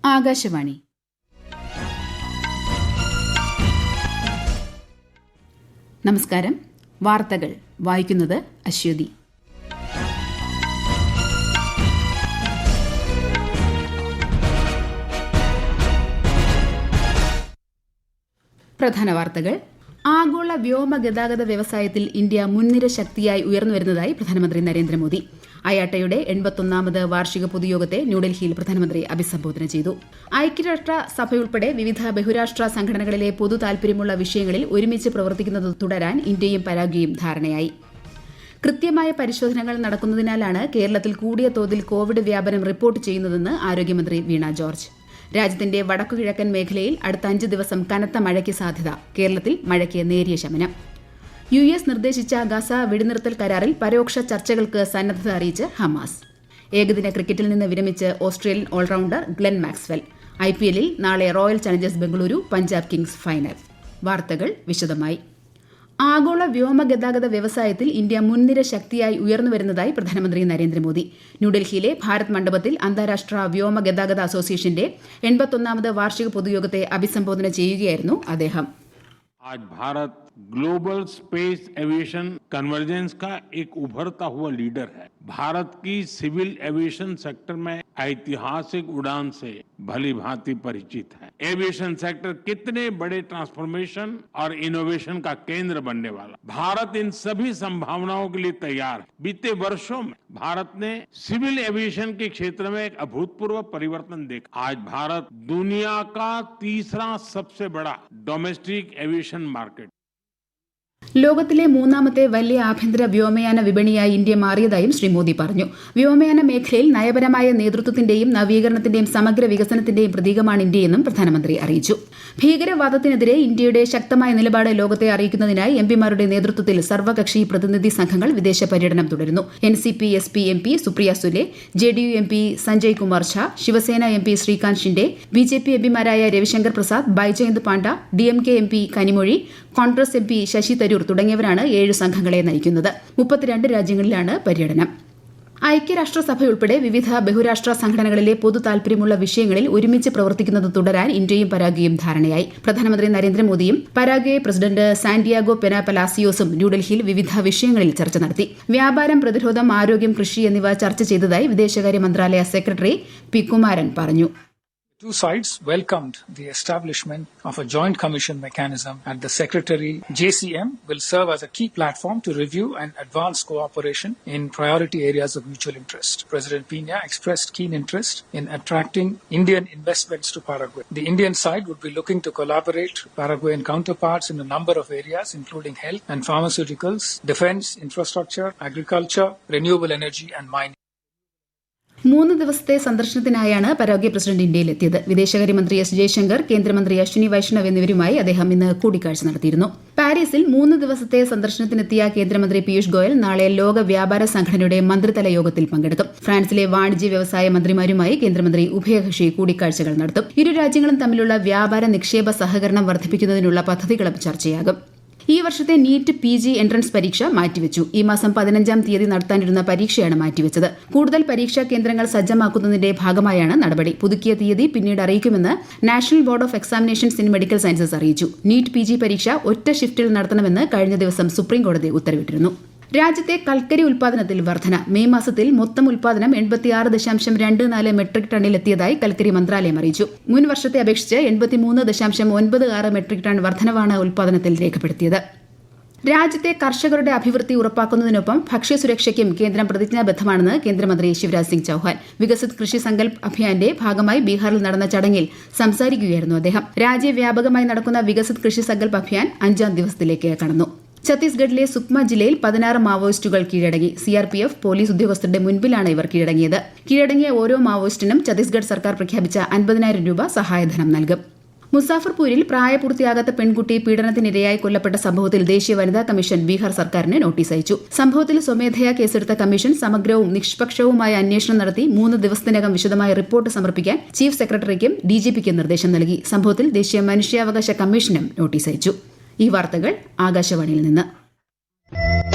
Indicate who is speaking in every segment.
Speaker 1: ആകാശവാണി. നമസ്കാരം. വാർത്തകൾ വായിക്കുന്നത് അശ്വതി. പ്രധാന വാർത്തകൾ. ആഗോള വ്യോമ ഗതാഗത വ്യവസായത്തിൽ ഇന്ത്യ മുൻനിര ശക്തിയായി ഉയർന്നുവരുന്നതായി പ്രധാനമന്ത്രി നരേന്ദ്രമോദി. അയാട്ടയുടെ 81ാമത് വാർഷിക പൊതുയോഗത്തെ ന്യൂഡൽഹിയിൽ പ്രധാനമന്ത്രി അഭിസംബോധന ചെയ്തു. ഐക്യരാഷ്ട്ര സഭയുൾപ്പെടെ വിവിധ ബഹുരാഷ്ട്ര സംഘടനകളിലെ പൊതു താൽപര്യമുള്ള വിഷയങ്ങളിൽ ഒരുമിച്ച് പ്രവർത്തിക്കുന്നത് തുടരാൻ ഇന്ത്യയും പരാഗ്വേയും ധാരണയായി. കൃത്യമായ പരിശോധനകൾ നടക്കുന്നതിനാലാണ് കേരളത്തിൽ കൂടിയ തോതിൽ കോവിഡ് വ്യാപനം റിപ്പോർട്ട് ചെയ്യുന്നതെന്ന് ആരോഗ്യമന്ത്രി വീണ ജോർജ്. രാജ്യത്തിന്റെ വടക്കുകിഴക്കൻ മേഖലയിൽ അടുത്ത 5 ദിവസം കനത്ത മഴയ്ക്ക് സാധ്യത. കേരളത്തിൽ മഴയ്ക്ക് നേരിയ ശമനം. US നിർദ്ദേശിച്ച ഗസ വെടിനിർത്തൽ കരാറിൽ പരോക്ഷ ചർച്ചകൾക്ക് സന്നദ്ധത അറിയിച്ച് ഹമാസ്. ഏകദിന ക്രിക്കറ്റിൽ നിന്ന് വിരമിച്ച് ഓസ്ട്രേലിയൻ ഓൾറൌണ്ടർ ഗ്ലെൻ മാക്സ്വെൽ. IPLൽ നാളെ royal Challengers Bengaluru Punjab Kings final. വാർത്തകൾ വിശദമായി. ആഗോള വ്യോമ ഗതാഗത വ്യവസായത്തിൽ ഇന്ത്യ മുൻനിര ശക്തിയായി ഉയർന്നുവരുന്നതായി പ്രധാനമന്ത്രി നരേന്ദ്രമോദി. ന്യൂഡൽഹിയിലെ ഭാരത് മണ്ഡപത്തിൽ അന്താരാഷ്ട്ര വ്യോമ ഗതാഗത അസോസിയേഷന്റെ 81ാമത് വാർഷിക പൊതുയോഗത്തെ അഭിസംബോധന ചെയ്യുകയായിരുന്നു അദ്ദേഹം.
Speaker 2: आज Bharat global space aviation convergence का एक उभरता हुआ लीडर है. भारत की सिविल एविएशन सेक्टर में ऐतिहासिक उड़ान से भली भांति परिचित है. एविएशन सेक्टर कितने बड़े ट्रांसफॉर्मेशन और इनोवेशन का केंद्र बनने वाला. भारत इन सभी संभावनाओं के लिए तैयार है. बीते वर्षों में भारत ने सिविल एविएशन के क्षेत्र में एक अभूतपूर्व परिवर्तन देखा. आज भारत दुनिया का तीसरा सबसे बड़ा डोमेस्टिक एविएशन मार्केट.
Speaker 1: ലോകത്തിലെ മൂന്നാമത്തെ വലിയ ആഭ്യന്തര വ്യോമയാന വിപണിയായി ഇന്ത്യ മാറിയതായും ശ്രീ മോദി പറഞ്ഞു. വ്യോമയാന മേഖലയിൽ നയപരമായ നേതൃത്വത്തിന്റെയും നവീകരണത്തിന്റെയും സമഗ്ര വികസനത്തിന്റെയും പ്രതീകമാണ് ഇന്ത്യയെന്നും പ്രധാനമന്ത്രി അറിയിച്ചു. ഭീകരവാദത്തിനെതിരെ ഇന്ത്യയുടെ ശക്തമായ നിലപാട് ലോകത്തെ അറിയിക്കുന്നതിനായി എംപിമാരുടെ നേതൃത്വത്തിൽ സർവകക്ഷി പ്രതിനിധി സംഘങ്ങൾ വിദേശ പര്യടനം തുടരുന്നു. NCP SP MP Supriya Sule, JDU MP Sanjay Kumar Jha, Shiv Sena MP Srikanth Shinde, BJP എംപിമാരായ Ravishankar Prasad, Baijayant Panda, DMK MP Kanimozhi, Congress MP Sasi Tharoor തുടങ്ങിയവരാണ് 7 സംഘങ്ങളെ നയിക്കുന്നത്. 32 രാജ്യങ്ങളിലാണ് പര്യടനം. ഐക്യരാഷ്ട്രസഭയുൾപ്പെടെ വിവിധ ബഹുരാഷ്ട്ര സംഘടനകളിലെ പൊതു താൽപര്യമുള്ള വിഷയങ്ങളിൽ ഒരുമിച്ച് പ്രവർത്തിക്കുന്നത് തുടരാൻ ഇന്ത്യയും പരാഗ്വേയും ധാരണയായി. പ്രധാനമന്ത്രി നരേന്ദ്രമോദിയും പരാഗ്വേ പ്രസിഡന്റ് സാന്റിയാഗോ പെന പലാസിയോസും ന്യൂഡൽഹിയിൽ വിവിധ വിഷയങ്ങളിൽ ചർച്ച നടത്തി. വ്യാപാരം, പ്രതിരോധം, ആരോഗ്യം, കൃഷി എന്നിവ ചർച്ച ചെയ്തതായി വിദേശകാര്യ മന്ത്രാലയ സെക്രട്ടറി പി കുമാരൻ പറഞ്ഞു.
Speaker 3: Two sides welcomed the establishment of a joint commission mechanism and the Secretary JCM will serve as a key platform to review and advance cooperation in priority areas of mutual interest. President Pena expressed keen interest in attracting Indian investments to Paraguay. The Indian side would be looking to collaborate with Paraguayan counterparts in a number of areas including health and pharmaceuticals, defense, infrastructure, agriculture, renewable energy and mining.
Speaker 1: 3 ദിവസത്തെ സന്ദർശനത്തിനായാണ് Paraguay president ഇന്ത്യയിലെത്തിയത്. വിദേശകാര്യമന്ത്രി S Jaishankar, കേന്ദ്രമന്ത്രി അശ്വിനി വൈഷ്ണവ് എന്നിവരുമായി അദ്ദേഹം ഇന്ന് കൂടിക്കാഴ്ച നടത്തിയിരുന്നു. പാരീസിൽ 3 ദിവസത്തെ സന്ദർശനത്തിനെത്തിയ കേന്ദ്രമന്ത്രി പീയൂഷ് ഗോയൽ നാളെ ലോക വ്യാപാര സംഘടനയുടെ മന്ത്രിതല യോഗത്തിൽ പങ്കെടുക്കും. ഫ്രാൻസിലെ വാണിജ്യ വ്യവസായ മന്ത്രിമാരുമായി കേന്ദ്രമന്ത്രി ഉഭയകക്ഷി കൂടിക്കാഴ്ചകൾ നടത്തും. ഇരു രാജ്യങ്ങളും തമ്മിലുള്ള വ്യാപാര നിക്ഷേപ സഹകരണം വർദ്ധിപ്പിക്കുന്നതിനുള്ള പദ്ധതികളും ചർച്ചയാകും. ഈ വർഷത്തെ നീറ്റ് PG എൻട്രൻസ് പരീക്ഷ മാറ്റിവെച്ചു. ഈ മാസം 15-ാം തീയതി നടത്താനിരുന്ന പരീക്ഷയാണ് മാറ്റിവെച്ചത്. കൂടുതൽ പരീക്ഷാ കേന്ദ്രങ്ങൾ സജ്ജമാക്കുന്നതിന്റെ ഭാഗമായാണ് നടപടി. പുതുക്കിയ തീയതി പിന്നീട് അറിയിക്കുമെന്ന് national board of examinations in medical sciences അറിയിച്ചു. നീറ്റ് PG പരീക്ഷ ഒറ്റ ഷിഫ്റ്റിൽ നടത്തണമെന്ന് കഴിഞ്ഞ ദിവസം സുപ്രീംകോടതി ഉത്തരവിട്ടിരുന്നു. രാജ്യത്തെ കൽക്കരി ഉൽപാദനത്തിൽ വർധന. മെയ് മാസത്തിൽ മൊത്തം ഉൽപാദനം 86.24 മെട്രിക് ടണ്ണിലെത്തിയതായി കൽക്കരി മന്ത്രാലയം അറിയിച്ചു. മുൻ വർഷത്തെ അപേക്ഷിച്ച് 83.96 മെട്രിക് ടൺ വർധനവാണ് ഉൽപാദനത്തിൽ രേഖപ്പെടുത്തിയത്. രാജ്യത്തെ കർഷകരുടെ അഭിവൃദ്ധി ഉറപ്പാക്കുന്നതിനൊപ്പം ഭക്ഷ്യസുരക്ഷയ്ക്കും കേന്ദ്രം പ്രതിജ്ഞാബദ്ധമാണെന്ന് കേന്ദ്രമന്ത്രി ശിവരാജ് സിംഗ് ചൌഹാൻ. വികസിത് കൃഷി സങ്കൽപ് അഭിയാന്റെ ഭാഗമായി ബീഹാറിൽ നടന്ന ചടങ്ങിൽ സംസാരിക്കുകയായിരുന്നു അദ്ദേഹം. രാജ്യവ്യാപകമായി നടക്കുന്ന വികസിത് കൃഷി സങ്കൽപ് അഭിയാൻ 5ാം ദിവസത്തിലേക്ക് കടന്നു. ഛത്തീസ്ഗഡിലെ സുക്മ ജില്ലയിൽ 16 മാവോയിസ്റ്റുകൾ കീഴടങ്ങി. CRPF പോലീസ് ഉദ്യോഗസ്ഥരുടെ മുൻപിലാണ് ഇവർ കീഴടങ്ങിയത്. കീഴടങ്ങിയ ഓരോ മാവോയിസ്റ്റിനും ഛത്തീസ്ഗഡ് സർക്കാർ പ്രഖ്യാപിച്ച 50,000 രൂപ സഹായധനം നൽകും. മുസാഫർപൂരിൽ പ്രായപൂർത്തിയാകാത്ത പെൺകുട്ടി പീഡനത്തിനിരയായി കൊല്ലപ്പെട്ട സംഭവത്തിൽ ദേശീയ വനിതാ കമ്മീഷൻ ബീഹാർ സർക്കാരിന് നോട്ടീസ് അയച്ചു. സംഭവത്തിൽ സ്വമേധയാ കേസെടുത്ത കമ്മീഷൻ സമഗ്രവും നിഷ്പക്ഷവുമായ അന്വേഷണം നടത്തി 3 ദിവസത്തിനകം വിശദമായ റിപ്പോർട്ട് സമർപ്പിക്കാൻ ചീഫ് സെക്രട്ടറിക്കും DGPക്കും നിർദ്ദേശം നൽകി. സംഭവത്തിൽ ദേശീയ മനുഷ്യാവകാശ കമ്മീഷനും നോട്ടീസ് അയച്ചു. ഈ വാർത്തകൾ ആകാശവാണിയിൽ നിന്ന്.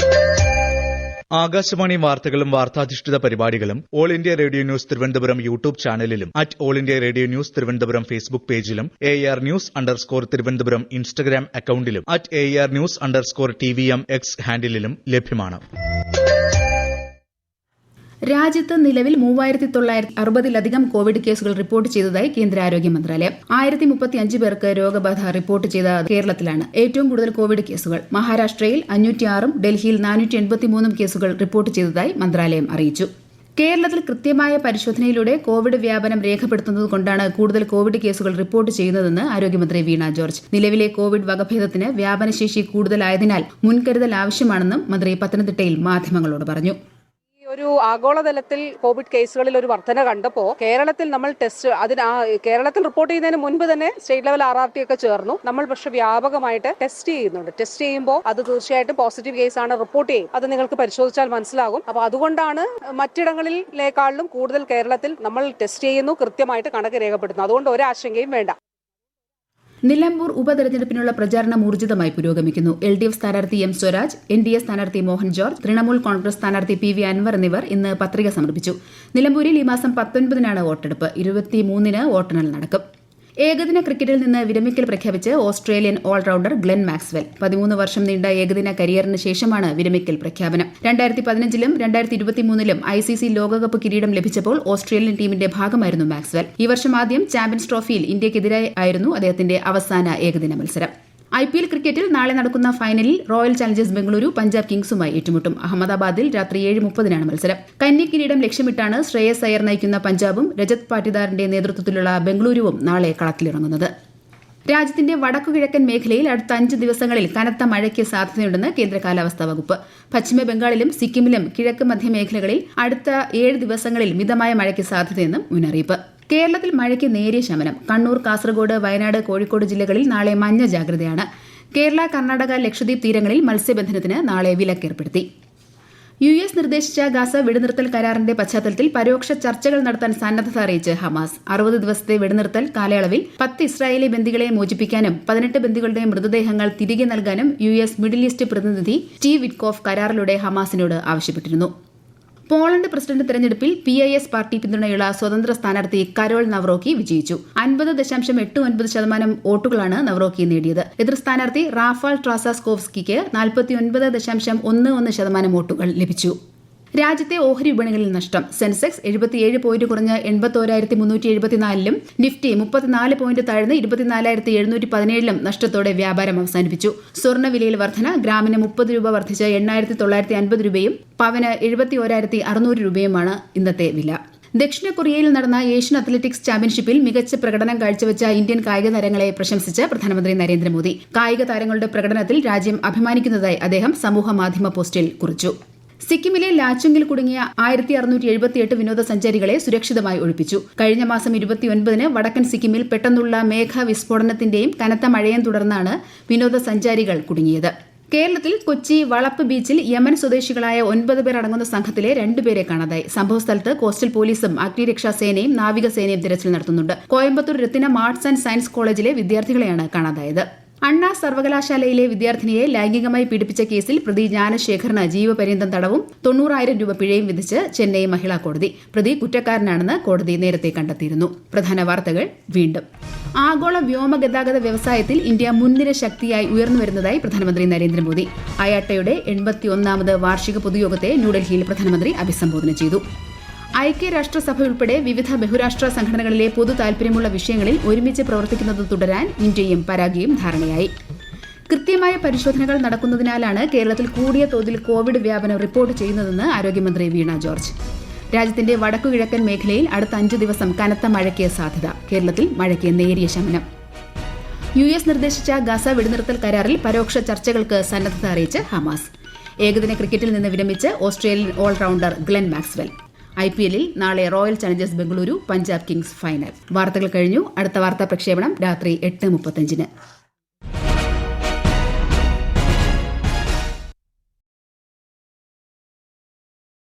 Speaker 4: ആകാശവാണി വാർത്തകളും വാർത്താധിഷ്ഠിത പരിപാടികളും All India Radio News Thiruvananthapuram YouTube ചാനലിലും All India Radio News Thiruvananthapuram Facebook പേജിലും AR News_ തിരുവനന്തപുരം ഇൻസ്റ്റഗ്രാം അക്കൌണ്ടിലും AR News_TVM X ഹാൻഡിലും ലഭ്യമാണ്.
Speaker 1: രാജ്യത്ത് നിലവിൽ 3960-ലധികം കോവിഡ് കേസുകൾ റിപ്പോർട്ട് ചെയ്തതായി കേന്ദ്ര ആരോഗ്യ മന്ത്രാലയം. 1035 പേർക്ക് രോഗബാധ റിപ്പോർട്ട് ചെയ്ത കേരളത്തിലാണ് ഏറ്റവും കൂടുതൽ കോവിഡ് കേസുകൾ. മഹാരാഷ്ട്രയിൽ 506ഉം ഡൽഹിയിൽ 483 കേസുകൾ റിപ്പോർട്ട് ചെയ്തതായി മന്ത്രാലയം അറിയിച്ചു. കേരളത്തിൽ കൃത്യമായ പരിശോധനയിലൂടെ കോവിഡ് വ്യാപനം രേഖപ്പെടുത്തുന്നതുകൊണ്ടാണ് കൂടുതൽ കോവിഡ് കേസുകൾ റിപ്പോർട്ട് ചെയ്യുന്നതെന്ന് ആരോഗ്യമന്ത്രി വീണ ജോർജ്. നിലവിലെ കോവിഡ് വകഭേദത്തിന് വ്യാപനശേഷി കൂടുതലായതിനാൽ മുൻകരുതൽ ആവശ്യമാണെന്നും മന്ത്രി പത്തനംതിട്ടയിൽ മാധ്യമങ്ങളോട് പറഞ്ഞു.
Speaker 5: ഒരു ആഗോളതലത്തിൽ കോവിഡ് കേസുകളിൽ ഒരു വർധന കണ്ടപ്പോൾ കേരളത്തിൽ നമ്മൾ കേരളത്തിൽ റിപ്പോർട്ട് ചെയ്യുന്നതിന് മുൻപ് തന്നെ സ്റ്റേറ്റ് ലെവൽ RRT ഒക്കെ ചേർന്നു. നമ്മൾ പക്ഷെ വ്യാപകമായിട്ട് ടെസ്റ്റ് ചെയ്യുന്നുണ്ട്. ടെസ്റ്റ് ചെയ്യുമ്പോൾ അത് തീർച്ചയായിട്ടും പോസിറ്റീവ് കേസാണ് റിപ്പോർട്ട് ചെയ്യും. അത് നിങ്ങൾക്ക് പരിശോധിച്ചാൽ മനസ്സിലാകും. അപ്പോൾ അതുകൊണ്ടാണ് മറ്റിടങ്ങളിലേക്കാളും കൂടുതൽ കേരളത്തിൽ നമ്മൾ ടെസ്റ്റ് ചെയ്യുന്നു, കൃത്യമായിട്ട് കണക്ക് രേഖപ്പെടുത്തുന്നു. അതുകൊണ്ട് ഒരാശങ്കയും വേണ്ട.
Speaker 1: നിലമ്പൂർ ഉപതെരഞ്ഞെടുപ്പിനുള്ള പ്രചാരണം ഊർജിതമായി പുരോഗമിക്കുന്നു. LDF സ്ഥാനാർത്ഥി M സ്വരാജ്, NDA സ്ഥാനാർത്ഥി മോഹൻ ജോർജ്, തൃണമൂൽ കോൺഗ്രസ് സ്ഥാനാർത്ഥി PV അൻവർ എന്നിവർ ഇന്ന് പത്രിക സമർപ്പിച്ചു. നിലമ്പൂരിൽ ഈ മാസം 19-നാണ് വോട്ടെടുപ്പ്. 23-ന് വോട്ടെണ്ണൽ നടക്കും. ഏകദിന ക്രിക്കറ്റിൽ നിന്ന് വിരമിക്കൽ പ്രഖ്യാപിച്ച് ഓസ്ട്രേലിയൻ ഓൾറൌണ്ടർ ഗ്ലെൻ മാക്സ്വെൽ. 13 വർഷം നീണ്ട ഏകദിന കരിയറിന് ശേഷമാണ് വിരമിക്കൽ പ്രഖ്യാപനം. 2015-ലും 2023-ലും ICC ലോകകപ്പ് കിരീടം ലഭിച്ചപ്പോൾ ഓസ്ട്രേലിയൻ ടീമിന്റെ ഭാഗമായിരുന്നു മാക്സ്വെൽ. ഈ വർഷം ആദ്യം ചാമ്പ്യൻസ് ട്രോഫിയിൽ ഇന്ത്യക്കെതിരായി ആയിരുന്നു അദ്ദേഹത്തിന്റെ അവസാന ഏകദിന മത്സരം. IPL ക്രിക്കറ്റിൽ നാളെ നടക്കുന്ന ഫൈനലിൽ റോയൽ ചാലഞ്ചേഴ്സ് ബംഗളൂരു പഞ്ചാബ് കിങ്സുമായി ഏറ്റുമുട്ടും. അഹമ്മദാബാദിൽ രാത്രി 7:30-നാണ് മത്സരം. കന്നി കിരീടം ലക്ഷ്യമിട്ടാണ് ശ്രേയസ് അയ്യർ നയിക്കുന്ന പഞ്ചാബും രജത് പാട്ടിദാറിന്റെ നേതൃത്വത്തിലുള്ള ബംഗളൂരുവും നാളെ കളത്തിലിറങ്ങുന്നത്. രാജ്യത്തിന്റെ വടക്കുകിഴക്കൻ മേഖലയിൽ അടുത്ത 5 ദിവസങ്ങളിൽ കനത്ത മഴയ്ക്ക് സാധ്യതയുണ്ടെന്ന് കേന്ദ്ര കാലാവസ്ഥാ വകുപ്പ്. പശ്ചിമ ബംഗാളിലും സിക്കിമിലും കിഴക്ക് മധ്യ മേഖലകളിൽ അടുത്ത 7 ദിവസങ്ങളിൽ മിതമായ മഴയ്ക്ക് സാധ്യതയെന്നും മുന്നറിയിപ്പ്. കേരളത്തിൽ മഴയ്ക്ക് നേരിയ ശമനം. കണ്ണൂർ, കാസർഗോഡ്, വയനാട്, കോഴിക്കോട് ജില്ലകളിൽ നാളെ മഞ്ഞ ജാഗ്രതയാണ്. കേരള, കർണാടക, ലക്ഷദ്വീപ് തീരങ്ങളിൽ മത്സ്യബന്ധനത്തിന് നാളെ വിലക്കേർപ്പെടുത്തി. US നിർദ്ദേശിച്ച ഗാസ വെടിനിർത്തൽ കരാറിന്റെ പശ്ചാത്തലത്തിൽ പരോക്ഷ ചർച്ചകൾ നടത്താൻ സന്നദ്ധത അറിയിച്ച് ഹമാസ്. 60 ദിവസത്തെ വെടിനിർത്തൽ കാലയളവിൽ 10 ഇസ്രായേലി ബന്ദികളെ മോചിപ്പിക്കാനും 18 ബന്ദികളുടെ മൃതദേഹങ്ങൾ തിരികെ നൽകാനും US മിഡിൽ ഈസ്റ്റ് പ്രതിനിധി സ്റ്റീവ് വിറ്റ്കോഫ് കരാറിലൂടെ ഹമാസിനോട് ആവശ്യപ്പെട്ടിരുന്നു. പോളണ്ട് പ്രസിഡന്റ് തെരഞ്ഞെടുപ്പിൽ PIS പാർട്ടി പിന്തുണയുള്ള സ്വതന്ത്ര സ്ഥാനാർത്ഥി കരോൾ നവ്റോക്കി വിജയിച്ചു. 50.89% വോട്ടുകളാണ് നവ്റോക്കി നേടിയത്. എതിർ സ്ഥാനാർത്ഥി റാഫാൽ ട്രാസാസ്കോവ്സ്കിക്ക് 49.11% വോട്ടുകൾ ലഭിച്ചു. രാജ്യത്തെ ഓഹരി വിപണികളിൽ നഷ്ടം. സെൻസെക്സ് 77 പോയിന്റ് കുറഞ്ഞ് 81,374-ലും നിഫ്റ്റി 34 പോയിന്റ് താഴ്ന്ന് 24,717-ലും നഷ്ടത്തോടെ വ്യാപാരം അവസാനിപ്പിച്ചു. സ്വർണ്ണവിലയിൽ വർധന. ഗ്രാമിന് 30 രൂപ വർദ്ധിച്ച് 8,950 രൂപയും പവന് 71,600 രൂപയുമാണ് ഇന്നത്തെ വില. ദക്ഷിണ കൊറിയയിൽ നടന്ന ഏഷ്യൻ അത്ലറ്റിക്സ് ചാമ്പ്യൻഷിപ്പിൽ മികച്ച പ്രകടനം കാഴ്ചവെച്ച ഇന്ത്യൻ കായിക താരങ്ങളെ പ്രശംസിച്ച് പ്രധാനമന്ത്രി നരേന്ദ്രമോദി. കായിക താരങ്ങളുടെ പ്രകടനത്തിൽ രാജ്യം അഭിമാനിക്കുന്നതായി അദ്ദേഹം സമൂഹമാധ്യമ പോസ്റ്റിൽ കുറിച്ചു. സിക്കിമിലെ ലാച്ചുങ്ങിൽ കുടുങ്ങിയ 1678 വിനോദസഞ്ചാരികളെ സുരക്ഷിതമായി ഒഴിപ്പിച്ചു. കഴിഞ്ഞ മാസം 29-ന് വടക്കൻ സിക്കിമിൽ പെട്ടെന്നുള്ള മേഘവിസ്ഫോടനത്തിന്റെയും കനത്ത മഴയും തുടർന്നാണ് വിനോദസഞ്ചാരികൾ കുടുങ്ങിയത്. കേരളത്തിൽ കൊച്ചി വളപ്പ് ബീച്ചിൽ യമൻ സ്വദേശികളായ 9 പേർ അടങ്ങുന്ന സംഘത്തിലെ 2 പേരെ കാണാതായി. സംഭവസ്ഥലത്ത് കോസ്റ്റൽ പോലീസും അഗ്നിരക്ഷാസേനയും നാവികസേനയും തിരച്ചിൽ നടത്തുന്നുണ്ട്. കോയമ്പത്തൂർ രത്തിനം ആർട്സ് ആൻഡ് സയൻസ് കോളേജിലെ വിദ്യാർത്ഥികളെയാണ് കാണാതായത്. അണ്ണാ സർവകലാശാലയിലെ വിദ്യാർത്ഥിനിയെ ലൈംഗികമായി പീഡിപ്പിച്ച കേസിൽ പ്രതി ജ്ഞാനശേഖറിന് ജീവപര്യന്തം തടവും 90,000 രൂപ പിഴയും വിധിച്ച് ചെന്നൈ മഹിളാ കോടതി. പ്രതി കുറ്റക്കാരനാണെന്ന് കോടതി നേരത്തെ കണ്ടെത്തിയിരുന്നു. പ്രധാന വാർത്തകൾ വീണ്ടും. ആഗോള വ്യോമഗതാഗത വ്യവസായത്തിൽ ഇന്ത്യ മുൻനിര ശക്തിയായി ഉയർന്നുവരുന്നതായി പ്രധാനമന്ത്രി നരേന്ദ്രമോദി. അയാട്ടയുടെ 81ാമത് വാർഷിക പൊതുയോഗത്തെ ന്യൂഡൽഹിയിൽ പ്രധാനമന്ത്രി അഭിസംബോധന ചെയ്തു. ഐക്യരാഷ്ട്രസഭ ഉൾപ്പെടെ വിവിധ ബഹുരാഷ്ട്ര സംഘടനകളിലെ പൊതു താൽപര്യമുള്ള വിഷയങ്ങളിൽ ഒരുമിച്ച് പ്രവർത്തിക്കുന്നത് തുടരാൻ ഇന്ത്യയും പരാഗ്വയും ധാരണയായി. കൃത്യമായ പരിശോധനകൾ നടക്കുന്നതിനാലാണ് കേരളത്തിൽ കൂടിയ തോതിൽ കോവിഡ് വ്യാപനം റിപ്പോർട്ട് ചെയ്യുന്നതെന്ന് ആരോഗ്യമന്ത്രി വീണ ജോർജ്. രാജ്യത്തിന്റെ വടക്കുകിഴക്കൻ മേഖലയിൽ അടുത്ത 5 ദിവസം കനത്ത മഴയ്ക്ക് സാധ്യത. കേരളത്തിൽ മഴയ്ക്ക് നേരിയ ശമനം. US നിർദ്ദേശിച്ച ഗാസ വെടിനിർത്തൽ കരാറിൽ പരോക്ഷ ചർച്ചകൾക്ക് സന്നദ്ധത അറിയിച്ച് ഹമാസ്. ഏകദിന ക്രിക്കറ്റിൽ നിന്ന് വിരമിച്ച് ഓസ്ട്രേലിയൻ ഓൾറൌണ്ടർ ഗ്ലെൻ മാക്സ്വെൽ. IPLൽ നാളെ royal challengers Bengaluru Punjab Kings final. വാർത്തകൾ കഴിഞ്ഞു. അടുത്ത വാർത്താ പ്രക്ഷേപണം രാത്രി 8:35-ന്.